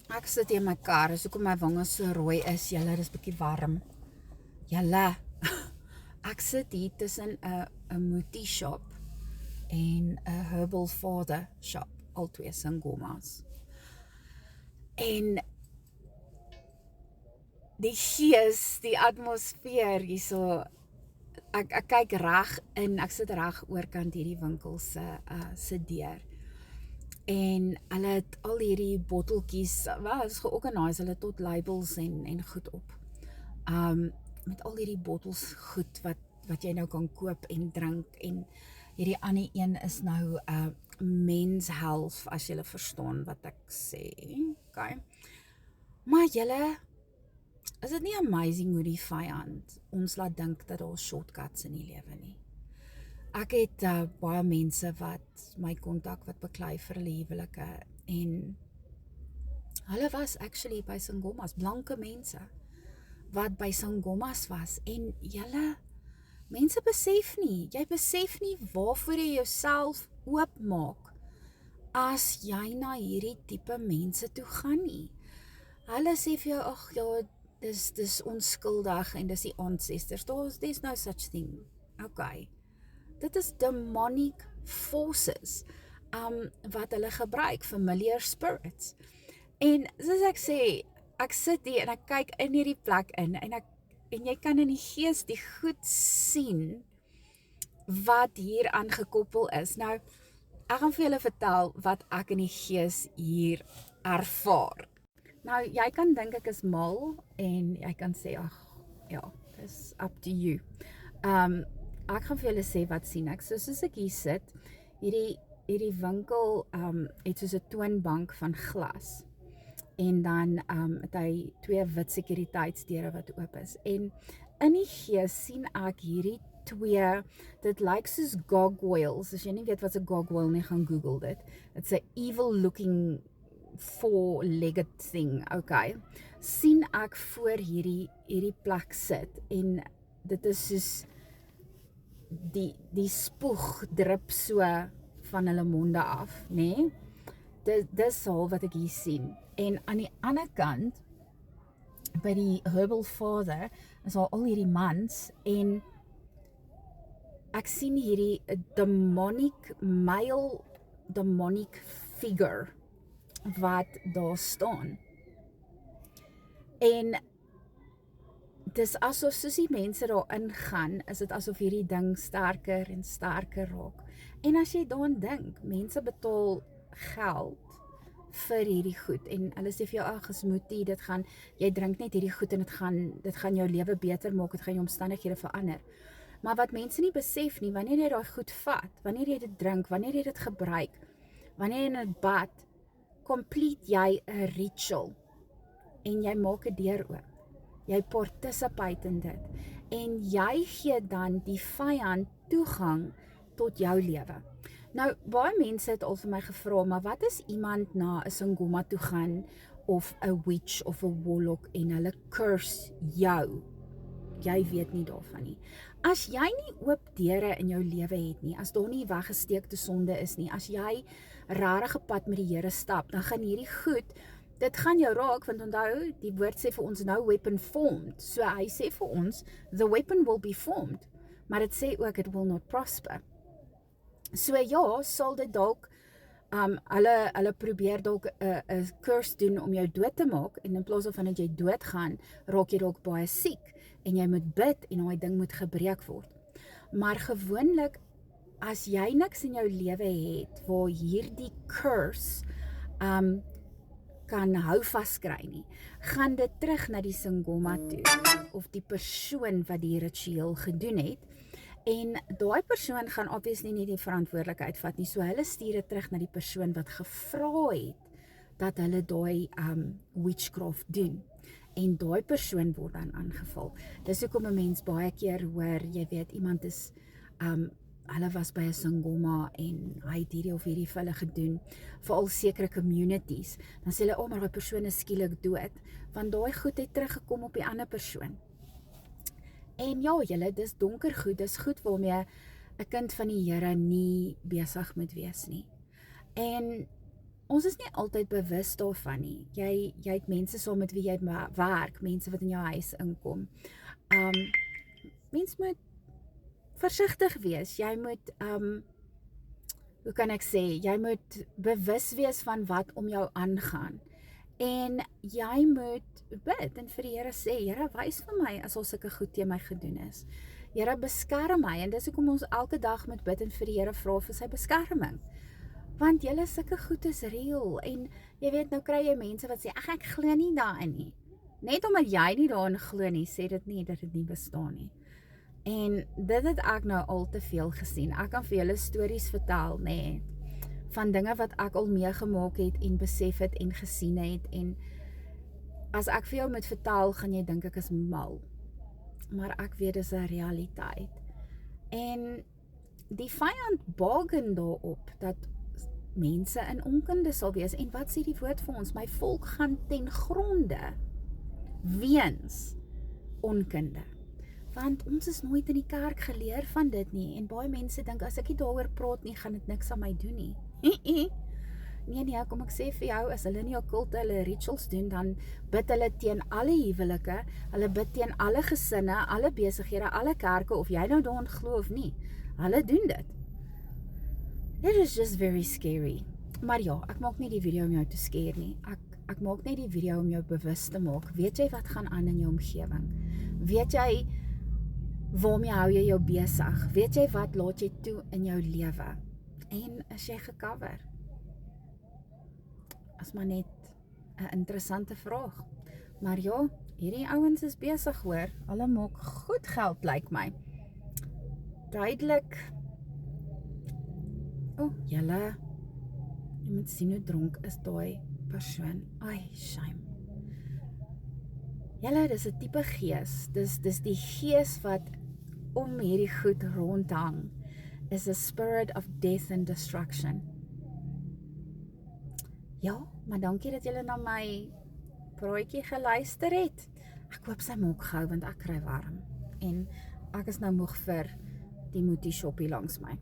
Ek sit in my kar, is hoekom my wange so rooi is. Julle, dis bietjie warm. Julle, ek sit hier tussen 'n Muti shop en 'n Herbal Father shop, albei Sangomas. En die gees, die atmosfeer hierso, ek kyk reg in, ek sit reg oorkant hierdie winkel se deur. En hulle het al hierdie botteltjies, wel, is georganiseer, hulle tot labels en goed op. Met al hierdie bottels goed wat jy nou kan koop en drink, en hierdie ander een is nou Men's Health, as julle verstaan wat ek sê. Okay. Maar julle, is dit nie amazing hoe die vyand ons laat dink dat daar shortcuts in die lewe nie? Ek het baie mense wat my kontak wat beklei vir hulle huwelike, en hulle was actually by Sangomas, blanke mense wat by Sangomas was, en julle, mense besef nie, jy besef nie waarvoor jy jouself oopmaak as jy na hierdie tipe mense toe gaan nie. Hulle sê vir jou, ag ja, dis onskuldig en dis die ancestors, there's no such thing. Okay. Dit is demonic forces wat hulle gebruik, familiar spirits. En soos ek sê, ek sit hier en ek kyk in hierdie plek in, en jy kan in die gees die goed sien wat hier aangekoppel is. Nou, ek gaan vir julle vertel wat ek in die gees hier ervaar. Nou, jy kan dink ek is mal, en jy kan sê, ag, ja, dis up to you. Ek gaan vir julle sê wat sien ek. So soos ek hier sit, hierdie winkel het soos 'n toonbank van glas. En dan het hy 2 wit sekuriteitsdeure wat oop is. En in die gees sien ek hierdie 2, dit lyk soos gargoyles. As jy nie weet wat 'n gargoyle nie, gaan Google dit. It's a evil looking 4-legged thing, okay. Sien ek voor hierdie plek sit, en dit is soos die spoeg drup so van hulle monde af, nê? Dis al wat ek hier sien. En aan die ander kant, by die Herbal Father, is al hierdie mans, en ek sien hierdie male demonic figure wat daar staan. En dis asof soos die mense daar ingaan, is dit asof hierdie ding sterker en sterker raak. En as jy daaraan dink, mense betaal geld vir hierdie goed, en hulle sê vir jou, ag, gesmoetie, jy drink net hierdie goed, en dit gaan jou lewe beter maak, dit gaan jou omstandighede verander. Maar wat mense nie besef nie, wanneer jy daai goed vat, wanneer jy dit drink, wanneer jy dit gebruik, wanneer jy in dit bad, complete jy 'n ritual, en jy maak 'n deur oop. Jy participate in dit, en jy gee dan die vyand toegang tot jou lewe. Nou, baie mense het al vir my gevra, maar wat as iemand na 'n Sangoma toe gaan, of 'n witch of 'n warlock, en hulle curse jou? Jy weet nie daarvan nie. As jy nie oop deure in jou lewe het nie, as daar nie weggesteekte sonde is nie, as jy rarige pad met die Here stap, dan gaan hierdie goed, dit gaan jou raak, want onthou, die woord sê vir ons, no weapon formed. So hy sê vir ons, the weapon will be formed, maar dit sê ook, it will not prosper. So ja, sal dit dalk, hulle probeer dalk 'n curse doen om jou dood te maak, en in plaas van dat jy doodgaan, raak jy dalk baie siek, en jy moet bid, en daai ding moet gebreek word. Maar gewoonlik, as jy niks in jou lewe het, waar hierdie curse, kan hou vaskry nie, gaan dit terug na die Sangoma toe, of die persoon wat die ritueel gedoen het, en daai persoon gaan obviously nie die verantwoordelikheid vat nie, so hulle stuur dit terug na die persoon wat gevra het, dat hulle daai witchcraft doen, en daai persoon word dan aangeval. Dis hoekom 'n mens baie keer hoor, jy weet, iemand is, hulle was by 'n Sangoma, en hy het hierdie of hierdie vir hulle gedoen, veral sekere communities, dan sê hulle, maar die persoon is skielik dood, want daai goed het teruggekom op die ander persoon. En ja, julle, dis donker goed, dis goed waarmee 'n kind van die Here nie besig moet wees nie. En ons is nie altyd bewus daarvan nie. Jy het mense saam met wie jy werk, mense wat in jou huis inkom. Mens moet versigtig wees. Jy moet, hoe kan ek sê, jy moet bewus wees van wat om jou aangaan. En jy moet bid en vir die Here sê, Here, wys vir my as al sulke goed teen my gedoen is. Here, beskerm my, en dis hoekom ons elke dag moet bid en vir die Here vra vir sy beskerming. Want julle sulke goed is reël, en jy weet, nou kry jy mense wat sê, ag, ek glo nie daarin nie. Net omdat jy nie daarin glo nie, sê dit nie dat dit nie bestaan nie. En dit het ek nou al te veel gesien. Ek kan vir julle stories vertel, nê, van dinge wat ek al meegemaak het en besef het en gesien het, en as ek vir jou moet vertel, gaan jy dink ek is mal. Maar ek weet dis 'n realiteit. En die vyand bargain daarop dat mense in onkunde sal wees. En wat sê die woord vir ons? My volk gaan ten gronde weens onkunde. Want ons is nooit in die kerk geleer van dit nie. En baie mense dink, as ek nie daaroor praat nie, gaan dit niks aan my doen nie. Nee, kom ek sê vir jou, as hulle nie okkulte, hulle rituals doen, dan bid hulle teen alle huwelike, hulle bid teen alle gesinne, alle besighede, alle kerke, of jy nou daarin glo of nie. Hulle doen dit. It is just very scary. Maar ja, ek maak nie die video om jou te skeer nie. Ek maak net die video om jou bewus te maak. Weet jy wat gaan aan in jou omgewing? Weet jy waarmee hou jy jou besig? Weet jy wat laat jy toe in jou lewe? En is jy gecover? As maar net 'n interessante vraag. Maar ja, hierdie ouens is besig hoor. Hulle maak goed geld, lyk my. Duidelik. Julle, jy moet sien hoe dronk is daai persoon. Ai, shame. Julle, dis 'n tipe gees. Dis die gees wat om hierdie goed rondhang. Is a spirit of death and destruction. Ja, maar dankie dat julle na my praatjie geluister het. Ek hoop sy maak gou, want ek kry warm. En ek is nou moeg vir die Moetie shoppie langs my.